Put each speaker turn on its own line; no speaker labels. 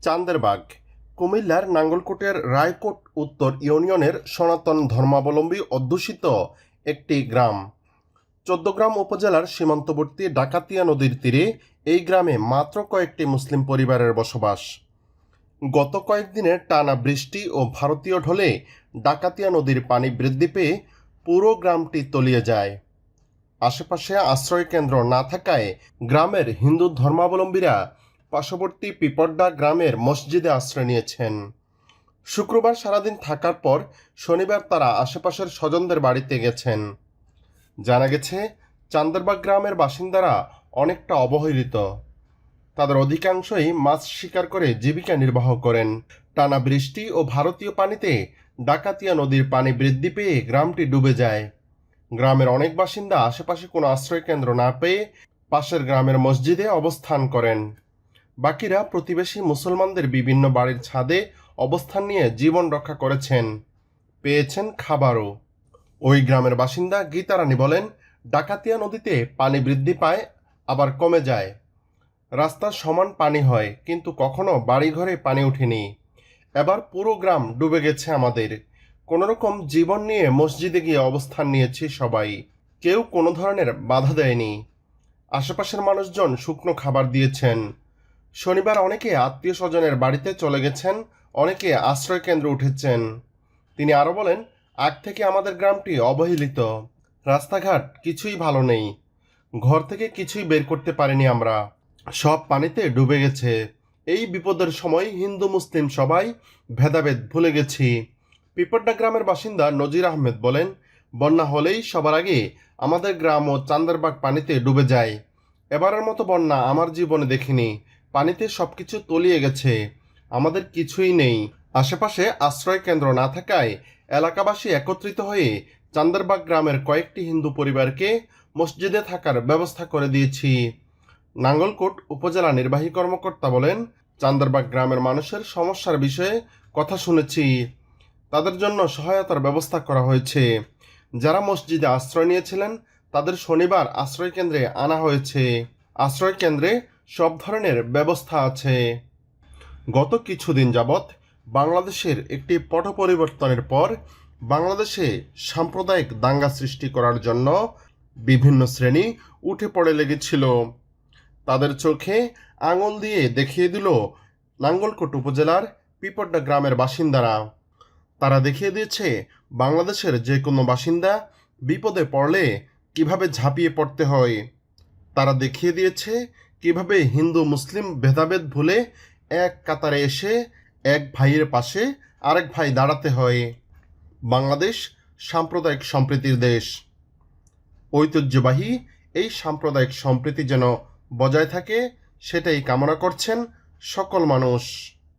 চান্দেরবাগ কুমিল্লার নাঙ্গলকোটের রায়কোট উত্তর ইউনিয়নের সনাতন ধর্মাবলম্বী অধ্যুষিত একটি গ্রাম। চৌদ্দগ্রাম উপজেলার সীমান্তবর্তী ডাকাতিয়া নদীর তীরে এই গ্রামে মাত্র কয়েকটি মুসলিম পরিবারের বসবাস। গত কয়েকদিনের টানা বৃষ্টি ও ভারতীয় ঢলে ডাকাতিয়া নদীর পানি বৃদ্ধি পেয়ে পুরো গ্রামটি তলিয়ে যায়। আশেপাশে আশ্রয়কেন্দ্র না থাকায় গ্রামের হিন্দু ধর্মাবলম্বীরা পার্শ্ববর্তী পিপরডা গ্রামের মসজিদে আশ্রয় নিয়েছেন। শুক্রবার সারাদিন থাকার পর শনিবার তারা আশেপাশের স্বজনদের বাড়িতে গেছেন। জানা গেছে, চান্দেরবাগ গ্রামের বাসিন্দারা অনেকটা অবহেলিত। তাদের অধিকাংশই মাছ শিকার করে জীবিকা নির্বাহ করেন। টানা বৃষ্টি ও ভারতীয় পানিতে ডাকাতিয়া নদীর পানি বৃদ্ধি পেয়ে গ্রামটি ডুবে যায়। গ্রামের অনেক বাসিন্দা আশেপাশে কোনো আশ্রয়কেন্দ্র না পেয়ে পাশের গ্রামের মসজিদে অবস্থান করেন। বাকিরা প্রতিবেশী মুসলমানদের বিভিন্ন বাড়ির ছাদে অবস্থান নিয়ে জীবন রক্ষা করেছেন, পেয়েছেন খাবারও। ওই গ্রামের বাসিন্দা গীতারানী বলেন, ডাকাতিয়া নদীতে পানি বৃদ্ধি পায় আবার কমে যায়। রাস্তার সমান পানি হয়, কিন্তু কখনো বাড়িঘরে পানি ওঠেনি। এবার পুরো গ্রাম ডুবে গেছে আমাদের। কোনোরকম জীবন নিয়ে মসজিদে গিয়ে অবস্থান নিয়েছি সবাই। কেউ কোনো ধরনের বাধা দেয়নি। আশেপাশের মানুষজন শুকনো খাবার দিয়েছেন। শনিবার অনেকে আত্মীয় স্বজনের বাড়িতে চলে গেছেন, অনেকে আশ্রয় কেন্দ্রে উঠেছেন। তিনি আরও বলেন, আগ থেকে আমাদের গ্রামটি অবহেলিত। রাস্তাঘাট কিছুই ভালো নেই। ঘর থেকে কিছুই বের করতে পারিনি আমরা। সব পানিতে ডুবে গেছে। এই বিপদের সময় হিন্দু মুসলিম সবাই ভেদাভেদ ভুলে গেছি। পিপরডা গ্রামের বাসিন্দা নজির আহমেদ বলেন, বন্যা হলেই সবার আগে আমাদের গ্রাম ও চান্দেরবাগ পানিতে ডুবে যায়। এবারের মতো বন্যা আমার জীবনে দেখিনি। পানিতে সবকিছু তলিয়ে গেছে। আমাদের কিছুই নেই। আশেপাশে আশ্রয় কেন্দ্র না থাকায় এলাকাবাসী একত্রিত হয়ে চান্দেরবাগ গ্রামের কয়েকটি হিন্দু পরিবারকে মসজিদে থাকার ব্যবস্থা করে দিয়েছি। নাঙ্গলকোট উপজেলা নির্বাহী কর্মকর্তা বলেন, চান্দেরবাগ গ্রামের মানুষের সমস্যার বিষয়ে কথা শুনেছি। তাদের জন্য সহায়তার ব্যবস্থা করা হয়েছে। যারা মসজিদে আশ্রয় নিয়েছিলেন তাদের শনিবার আশ্রয় কেন্দ্রে আনা হয়েছে। আশ্রয় কেন্দ্রে সব ধরনের ব্যবস্থা আছে। গত কিছুদিন যাবৎ বাংলাদেশের একটি পট পরিবর্তনের পর বাংলাদেশে সাম্প্রদায়িক দাঙ্গা সৃষ্টি করার জন্য বিভিন্ন শ্রেণী উঠে পড়ে লেগেছিল। তাদের চোখে আঙুল দিয়ে দেখিয়ে দিল নাঙ্গলকোট উপজেলার পিপরডা গ্রামের বাসিন্দারা। তারা দেখিয়ে দিয়েছে বাংলাদেশের যে কোনো বাসিন্দা বিপদে পড়লে কিভাবে ঝাঁপিয়ে পড়তে হয়। তারা দেখিয়ে দিয়েছে কিভাবে হিন্দু মুসলিম ভেদাভেদ ভুলে এক কাতারে এসে এক ভাইয়ের পাশে আরেক ভাই দাঁড়াতে হয়। বাংলাদেশ সাম্প্রদায়িক সম্প্রীতির দেশ। ঐতিহ্যবাহী এই সাম্প্রদায়িক সম্প্রীতি যেন বজায় থাকে, সেটাই কামনা করছেন সকল মানুষ।